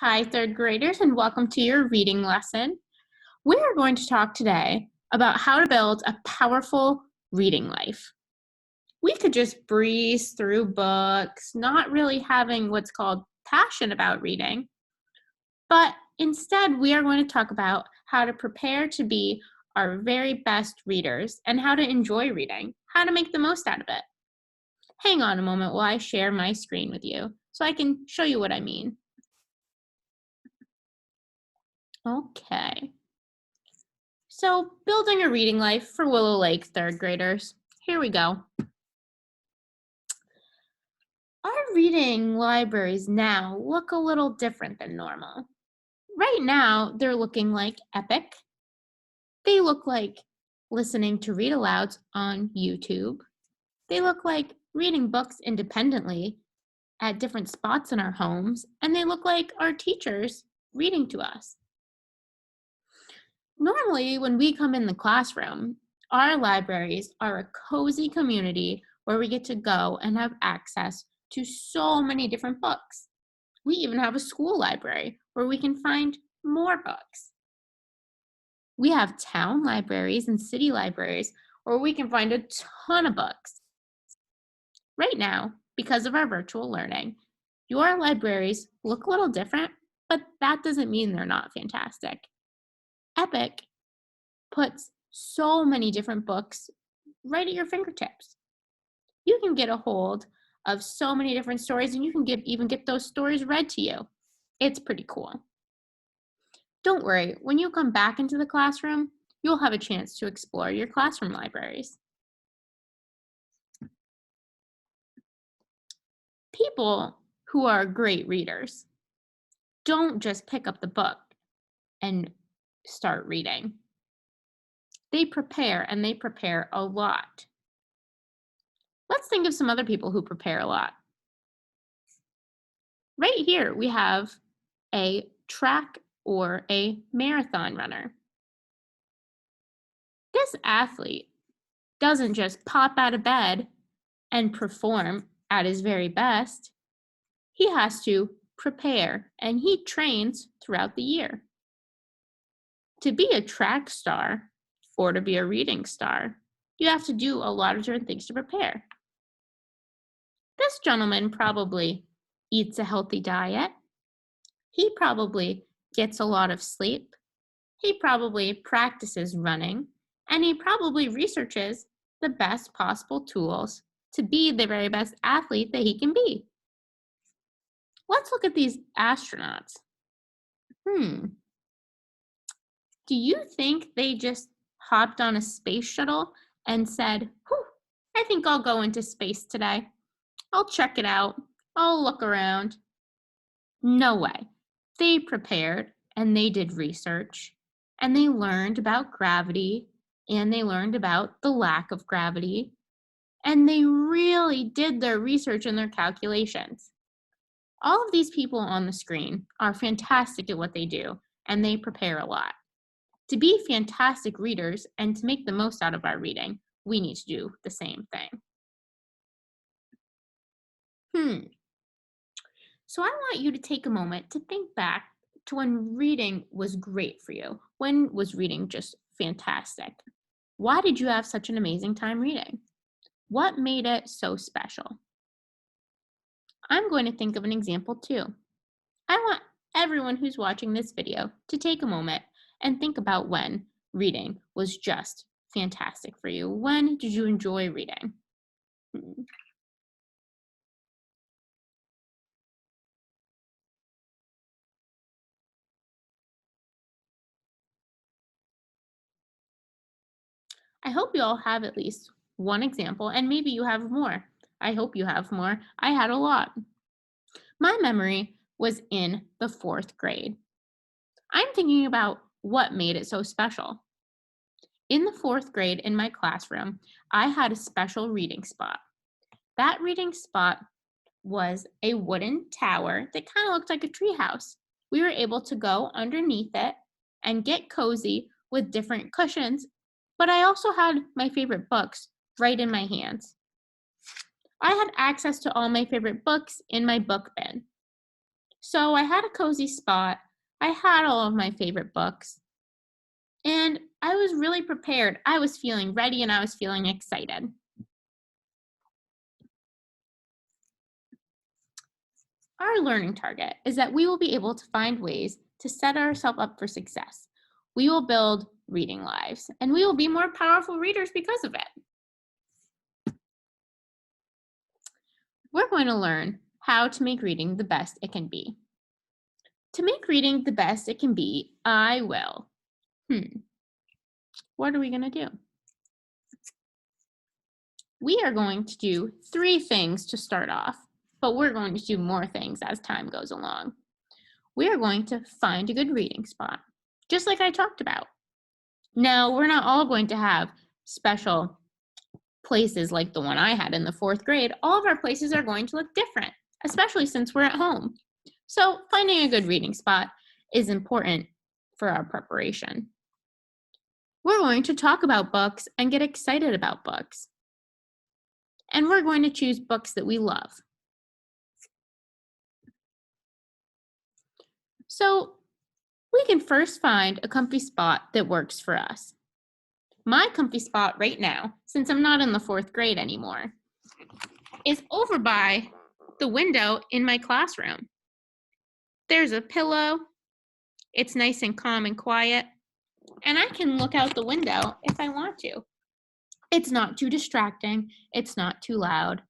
Hi, third graders, and welcome to your reading lesson. We are going to talk today about how to build a powerful reading life. We could just breeze through books, not really having what's called passion about reading, but instead we are going to talk about how to prepare to be our very best readers and how to enjoy reading, how to make the most out of it. Hang on a moment while I share my screen with you so I can show you what I mean. Okay. So, building a reading life for Willow Lake third graders. Here we go. Our reading libraries now look a little different than normal. Right now, they're looking like Epic. They look like listening to read alouds on YouTube. They look like reading books independently at different spots in our homes. And they look like our teachers reading to us. Normally, when we come in the classroom, our libraries are a cozy community where we get to go and have access to so many different books. We even have a school library where we can find more books. We have town libraries and city libraries where we can find a ton of books. Right now, because of our virtual learning, your libraries look a little different, but that doesn't mean they're not fantastic. Epic puts so many different books right at your fingertips. You can get a hold of so many different stories and you can even get those stories read to you. It's pretty cool. Don't worry, when you come back into the classroom, you'll have a chance to explore your classroom libraries. People who are great readers don't just pick up the book and start reading. They prepare, and they prepare a lot. Let's think of some other people who prepare a lot. Right here, we have a track or a marathon runner. This athlete doesn't just pop out of bed and perform at his very best. He has to prepare, and he trains throughout the year. To be a track star or to be a reading star, you have to do a lot of different things to prepare. This gentleman probably eats a healthy diet. He probably gets a lot of sleep. He probably practices running, and he probably researches the best possible tools to be the very best athlete that he can be. Let's look at these astronauts. Do you think they just hopped on a space shuttle and said, "Whew, I think I'll go into space today. I'll check it out. I'll look around"? No way. They prepared and they did research and they learned about gravity and they learned about the lack of gravity and they really did their research and their calculations. All of these people on the screen are fantastic at what they do and they prepare a lot. To be fantastic readers and to make the most out of our reading, we need to do the same thing. So I want you to take a moment to think back to when reading was great for you. When was reading just fantastic? Why did you have such an amazing time reading? What made it so special? I'm going to think of an example too. I want everyone who's watching this video to take a moment and think about when reading was just fantastic for you. When did you enjoy reading? I hope you all have at least one example, and maybe you have more. I hope you have more. I had a lot. My memory was in the fourth grade. I'm thinking about what made it so special. In the fourth grade in my classroom, I had a special reading spot. That reading spot was a wooden tower that kind of looked like a treehouse. We were able to go underneath it and get cozy with different cushions, but I also had my favorite books right in my hands. I had access to all my favorite books in my book bin. So I had a cozy spot. I had all of my favorite books, and I was really prepared. I was feeling ready and I was feeling excited. Our learning target is that we will be able to find ways to set ourselves up for success. We will build reading lives, and we will be more powerful readers because of it. We're going to learn how to make reading the best it can be. To make reading the best it can be, I will. What are we going to do? We are going to do 3 things to start off, but we're going to do more things as time goes along. We are going to find a good reading spot, just like I talked about. Now, we're not all going to have special places like the one I had in the 4th grade. All of our places are going to look different, especially since we're at home. So, finding a good reading spot is important for our preparation. We're going to talk about books and get excited about books. And we're going to choose books that we love. So, we can first find a comfy spot that works for us. My comfy spot right now, since I'm not in the 4th grade anymore, is over by the window in my classroom. There's a pillow, it's nice and calm and quiet, and I can look out the window if I want to. It's not too distracting, it's not too loud,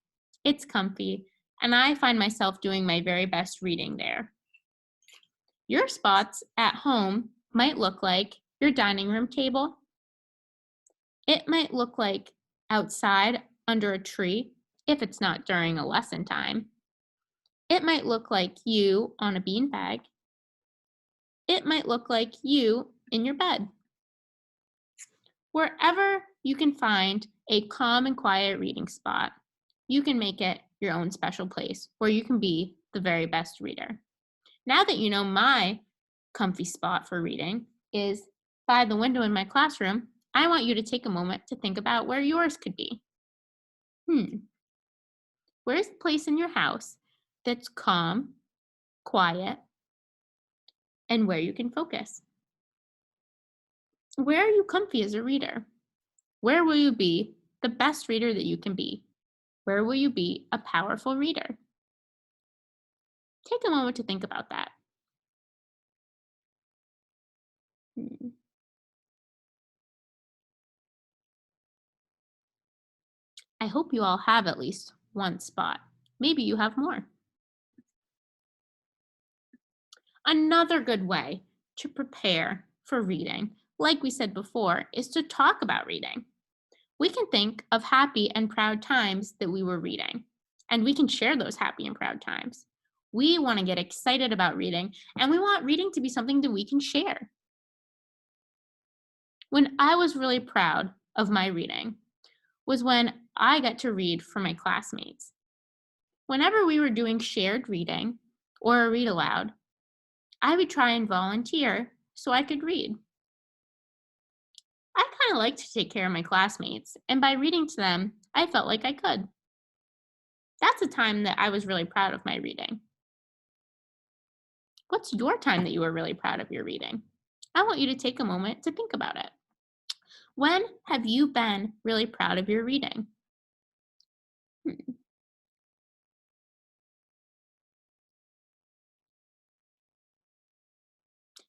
it's comfy, and I find myself doing my very best reading there. Your spots at home might look like your dining room table. It might look like outside under a tree if it's not during a lesson time. It might look like you on a beanbag. It might look like you in your bed. Wherever you can find a calm and quiet reading spot, you can make it your own special place where you can be the very best reader. Now that you know my comfy spot for reading is by the window in my classroom, I want you to take a moment to think about where yours could be. Where's the place in your house that's calm, quiet, and where you can focus? Where are you comfy as a reader? Where will you be the best reader that you can be? Where will you be a powerful reader? Take a moment to think about that. Hmm. I hope you all have at least one spot. Maybe you have more. Another good way to prepare for reading, like we said before, is to talk about reading. We can think of happy and proud times that we were reading, and we can share those happy and proud times. We want to get excited about reading, and we want reading to be something that we can share. When I was really proud of my reading was when I got to read for my classmates. Whenever we were doing shared reading or a read aloud, I would try and volunteer so I could read. I kind of like to take care of my classmates, and by reading to them, I felt like I could. That's a time that I was really proud of my reading. What's your time that you were really proud of your reading? I want you to take a moment to think about it. When have you been really proud of your reading? Hmm.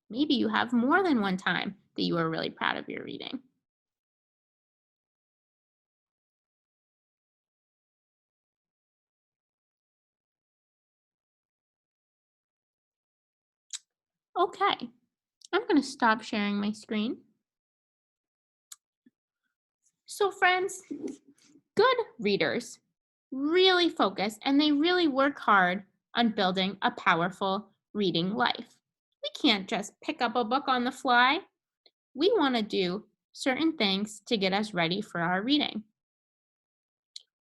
Maybe you have more than one time that you were really proud of your reading. Okay, I'm going to stop sharing my screen. So, friends, good readers really focus and they really work hard on building a powerful reading life. We can't just pick up a book on the fly. We want to do certain things to get us ready for our reading.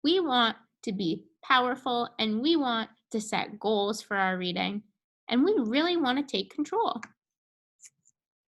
We want to be powerful and we want to set goals for our reading, and we really want to take control.